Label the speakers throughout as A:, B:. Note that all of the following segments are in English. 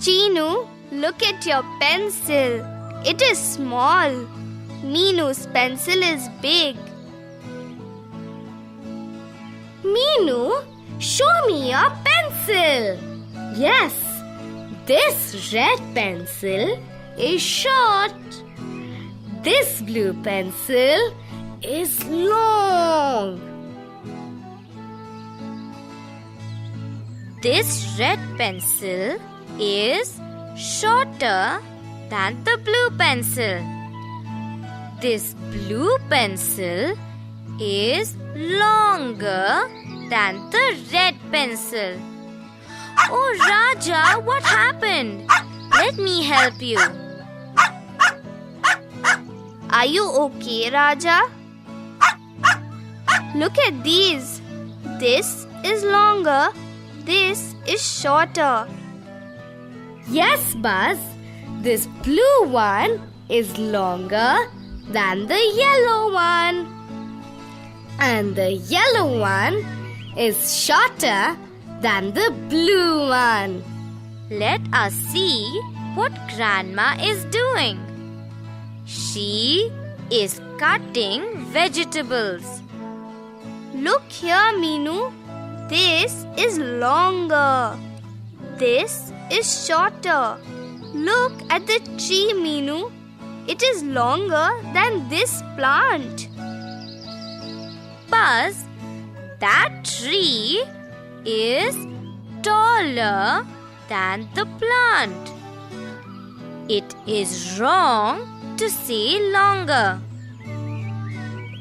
A: Chinu, look at your pencil. It is small. Minu's pencil is big. Minu, show me your pencil. Yes, this red pencil is short. This blue pencil is long. This red pencil is shorter than the blue pencil. This blue pencil is longer than the red pencil. Oh Raja, what happened? Let me help you. Are you okay, Raja? Look at these. This is longer. This is shorter. Yes, Buzz. This blue one is longer than the yellow one. And the yellow one is shorter than the blue one. Let us see what Grandma is doing. She is cutting vegetables. Look here, Minu. This is longer. This is shorter. Look at the tree, Minu. It is longer than this plant. Buzz, that tree is taller than the plant. It is wrong to say longer.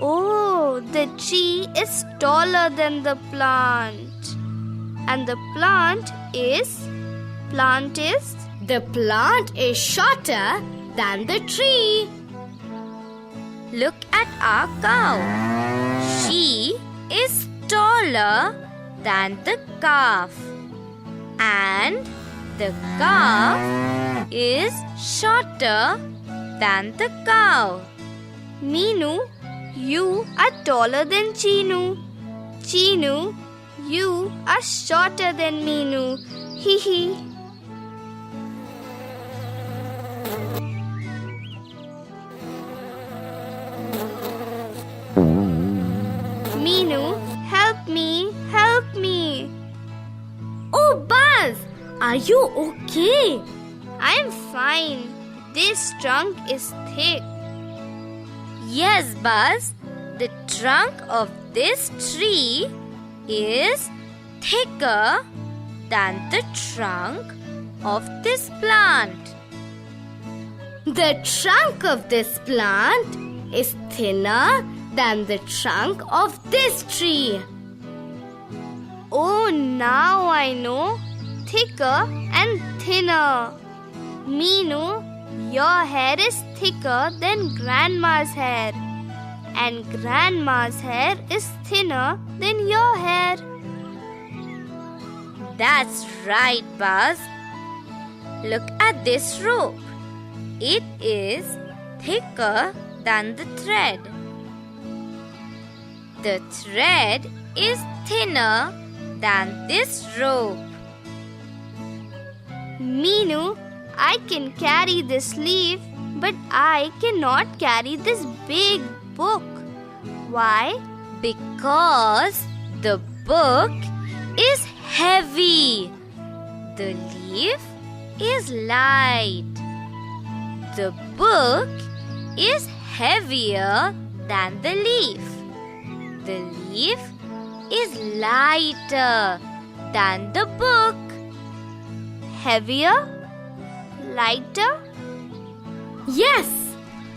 A: Oh, the tree is taller than the plant. And the plant is shorter than the tree. Look at our cow. She is taller than the calf. And the calf is shorter than the cow. Minu, you are taller than Chinu. Chinu, you are shorter than Minu. Hee hee. Minu, help me, help me. Oh, Buzz, are you okay? I'm fine. This trunk is thick. Yes, Buzz, the trunk of this tree is thicker than the trunk of this plant. The trunk of this plant is thinner than the trunk of this tree. Oh, now I know. Thicker and thinner. Minu, your hair is thicker than Grandma's hair. And Grandma's hair is thinner than your hair. That's right, Buzz. Look at this rope. It is thicker than the thread. The thread is thinner than this rope. Minu, I can carry this leaf, but I cannot carry this big book. Why? Because the book is heavy. The leaf is light. The book is heavier than the leaf. The leaf is lighter than the book. Heavier? Lighter? Yes!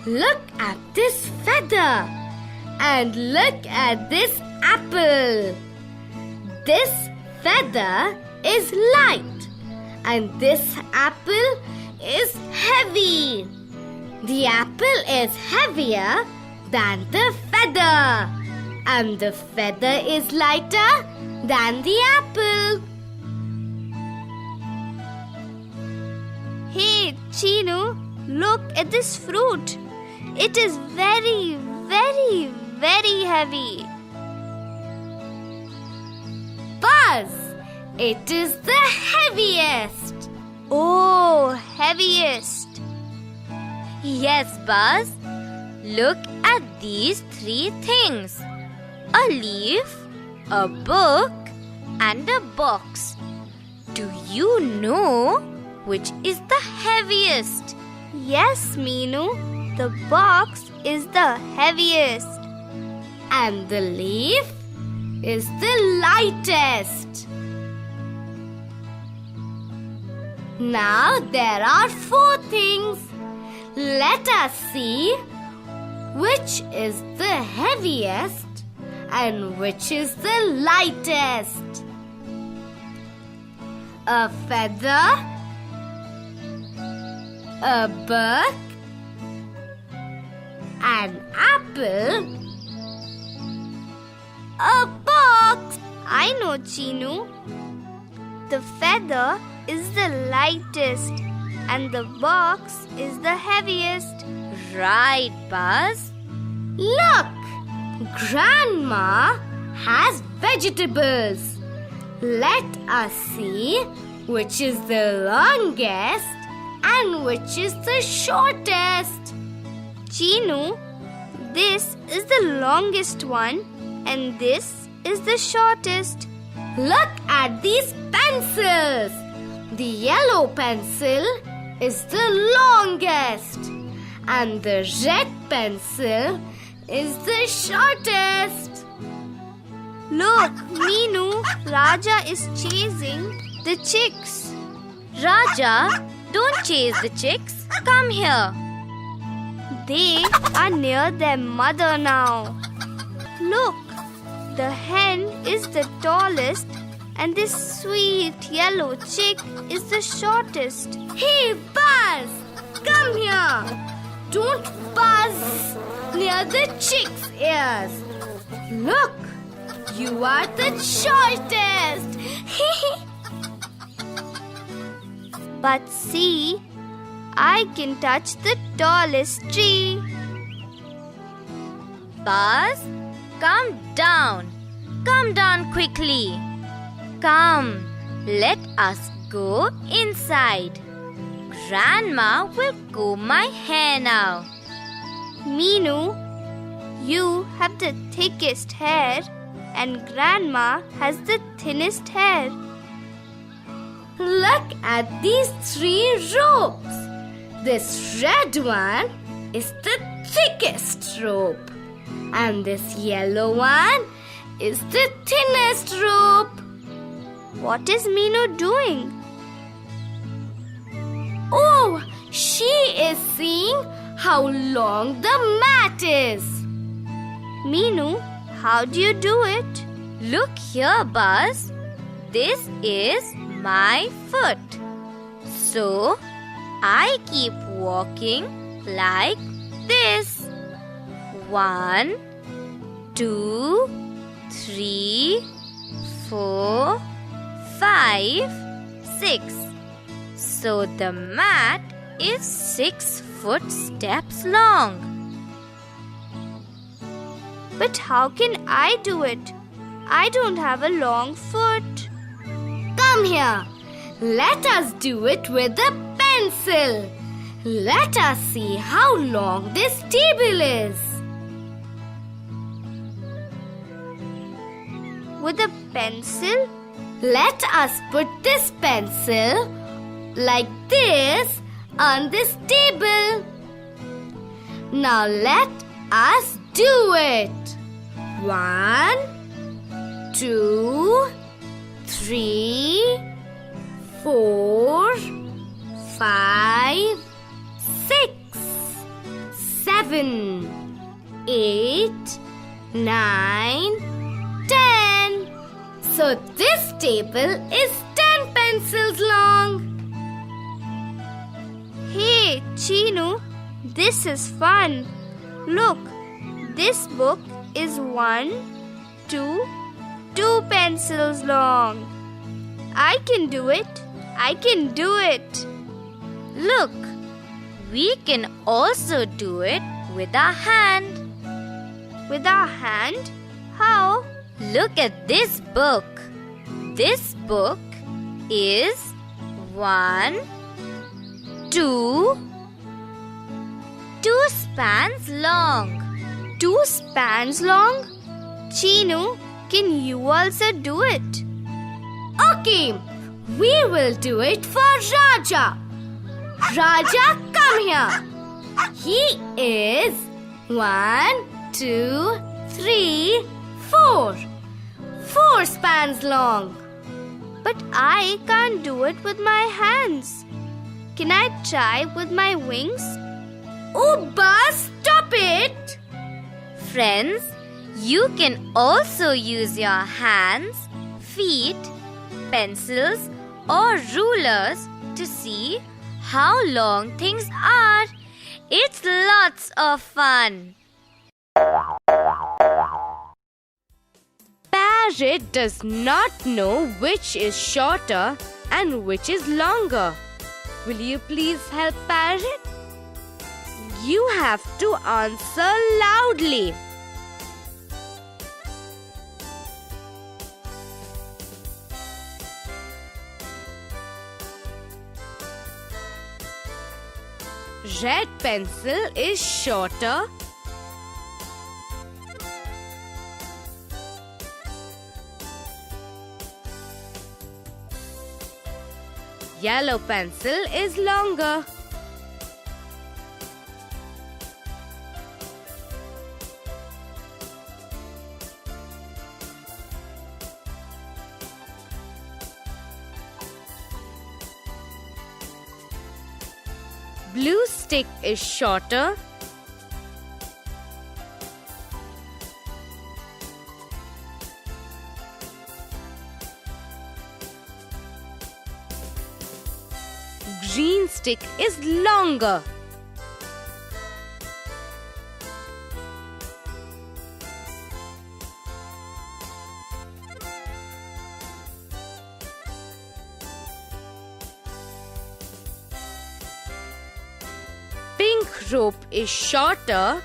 A: Look at this feather. And look at this apple. This feather is light. And this apple is heavy. The apple is heavier than the feather. And the feather is lighter than the apple. Hey, Chinu, look at this fruit. It is very, very, very heavy. Buzz, it is the heaviest. Oh, heaviest.
B: Yes, Buzz. Look at these 3 things. A leaf, a book, and a box. Do you know which is the heaviest?
A: Yes, Meenu. The box is the heaviest.
B: And the leaf is the lightest. Now there are 4 things. Let us see which is the heaviest and which is the lightest. A feather, a book, an apple, a box.
A: I know, Chinu. The feather is the lightest and the box is the heaviest.
B: Right, Buzz. Look! Grandma has vegetables. Let us see which is the longest and which is the shortest.
A: Chinu, this is the longest one and this is the shortest.
B: Look at these pencils. The yellow pencil is the longest and the red pencil is the shortest.
A: Look, Meenu, Raja is chasing the chicks.
B: Raja, don't chase the chicks. Come here.
A: They are near their mother now. Look, the hen is the tallest and this sweet yellow chick is the shortest.
B: Hey, Buzz! Come here. Don't buzz near the chick's ears. Look, you are the shortest.
A: But see, I can touch the tallest tree.
B: Buzz, come down. Come down quickly. Come, let us go inside. Grandma will comb my hair now.
A: Meenu, you have the thickest hair and Grandma has the thinnest hair.
B: Look at these 3 ropes. This red one is the thickest rope. And this yellow one is the thinnest rope.
A: What is Meenu doing?
B: Oh, she is seeing how long the mat is.
A: Meenu, how do you do it?
B: Look here, Buzz. This is my foot. So, I keep walking like this. 1, 2, 3, 4, 5, 6. So the mat is 6 footsteps long.
A: But how can I do it? I don't have a long foot.
B: Come here. Let us do it with a pencil. Let us see how long this table is.
A: With a pencil?
B: Let us put this pencil like this on this table. Now let us do it. 1, 2, 3, 4, 5, 6, 7, 8, 9, 10. So this table is 10 pencils long.
A: Hey, Chinu, this is fun. Look, this book is 1, 2 pencils long. I can do it. I can do it.
B: Look, we can also do it with our hand.
A: With our hand? How?
B: Look at this book. This book is 1,
A: 2
B: spans long.
A: 2 spans long? Chinu, can you also do it?
B: Okay, we will do it for Raja. Raja, come here. He is 1, 2, 3, 4. 4 spans long.
A: But I can't do it with my hands. Can I try with my wings?
B: Oh, Buzz, stop it!
C: Friends, you can also use your hands, feet, pencils or rulers to see how long things are. It's lots of fun.
B: Parrot does not know which is shorter and which is longer. Will you please help Parrot? You have to answer loudly. Red pencil is shorter. Yellow pencil is longer. Blue stick is shorter. Green stick is longer. Pink rope is shorter.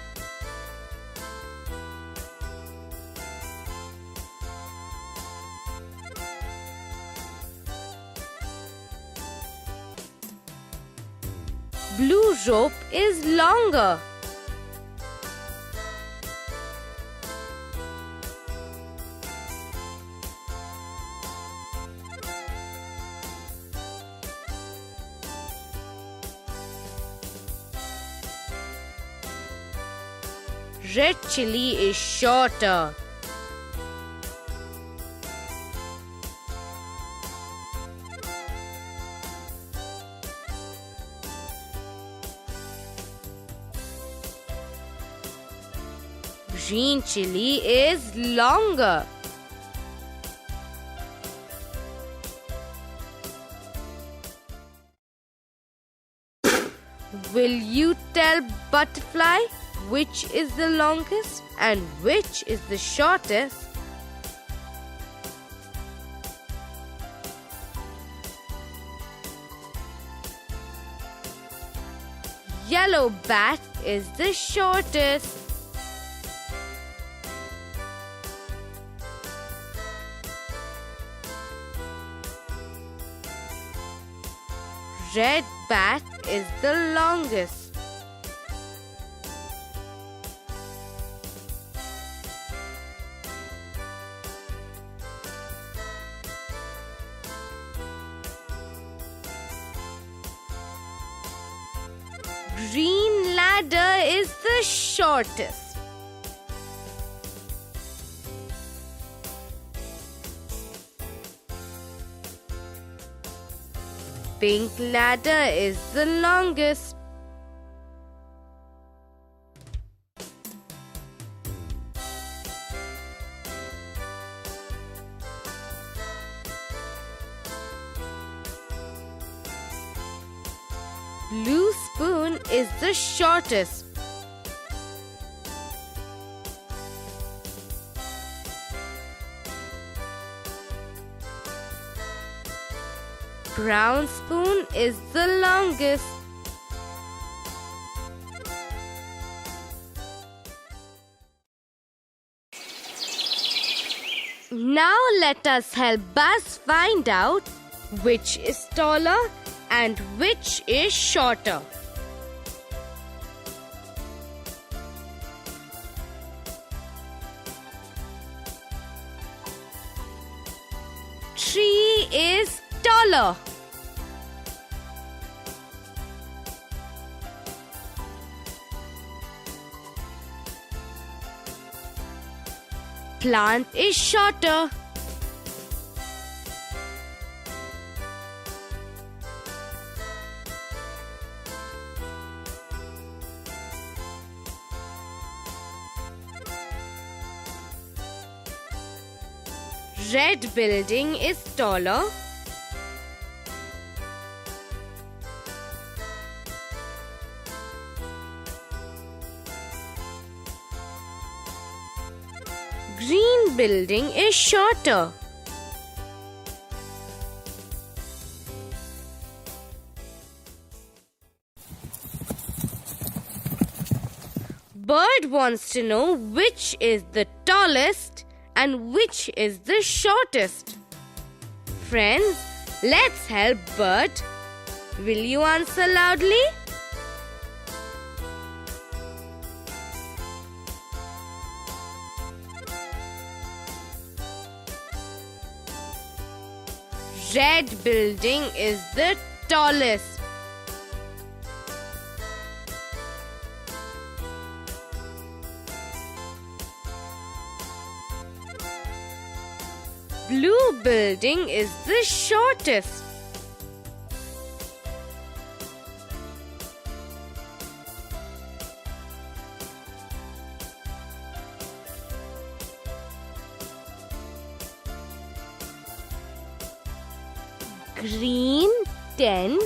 B: Blue rope is longer. Red chili is shorter. Green chili is longer. Will you tell butterfly which is the longest and which is the shortest? Yellow bat is the shortest. Red bat is the longest. Green ladder is the shortest. Pink ladder is the longest. Blue spoon is the shortest. Brown spoon is the longest. Now let us help Buzz find out which is taller and which is shorter? Tree is taller. Plant is shorter. Red building is taller. Green building is shorter. Bird wants to know which is the tallest and which is the shortest. Friends, let's help Bird. Will you answer loudly? Red building is the tallest. Blue building is the shortest. Green tent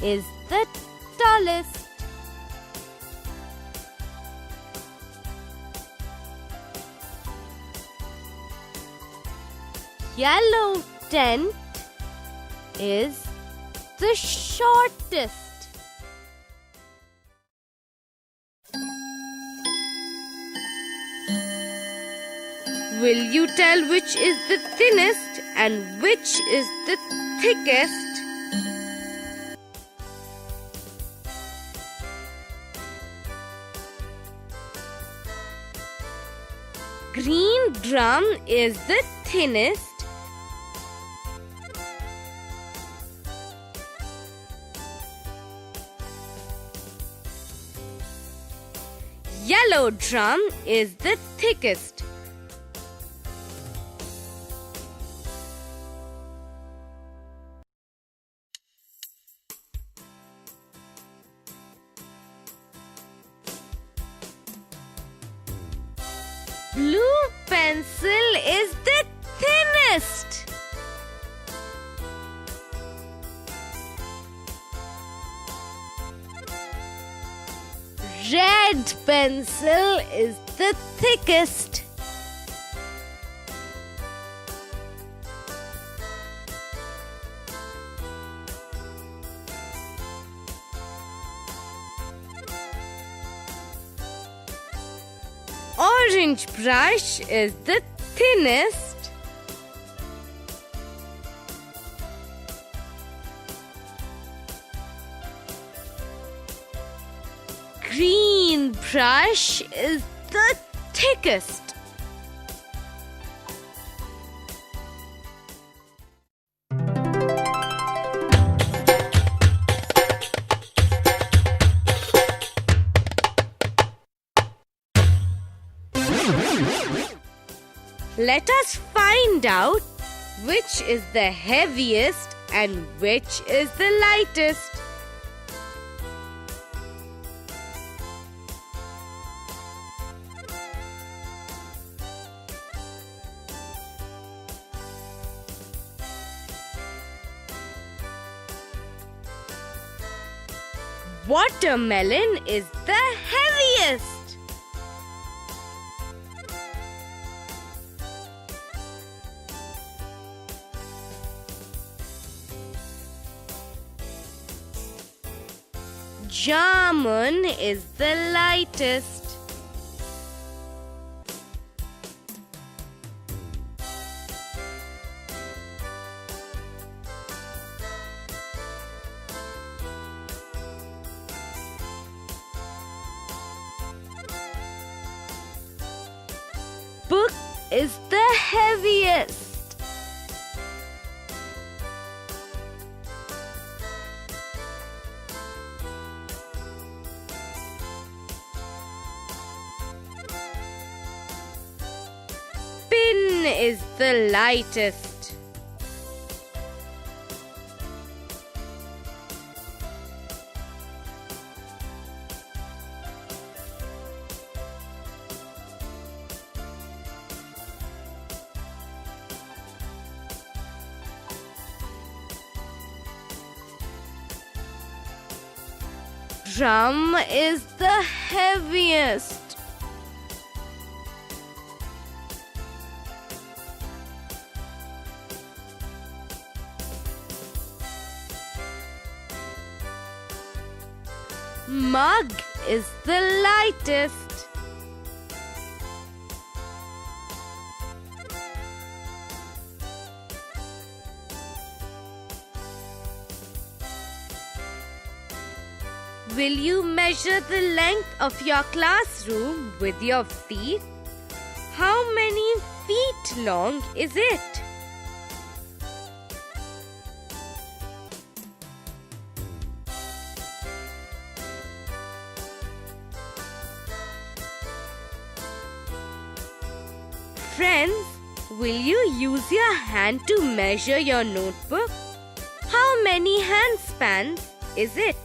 B: is the tallest. Yellow tent is the shortest. Will you tell which is the thinnest and which is the thickest? Green drum is the thinnest. Yellow drum is the thickest. Blue pencil is the thinnest. Red pencil is the thickest. Orange brush is the thinnest. Green brush is the thickest. Let us find out which is the heaviest and which is the lightest. Watermelon is the heaviest. Jamun is the lightest. is the heaviest?
C: Pin is the lightest.
B: Drum is the heaviest. Mug is the lightest.
C: Will you measure the length of your classroom with your feet? How many feet long is it? Friends, will you use your hand to measure your notebook? How many handspans is it?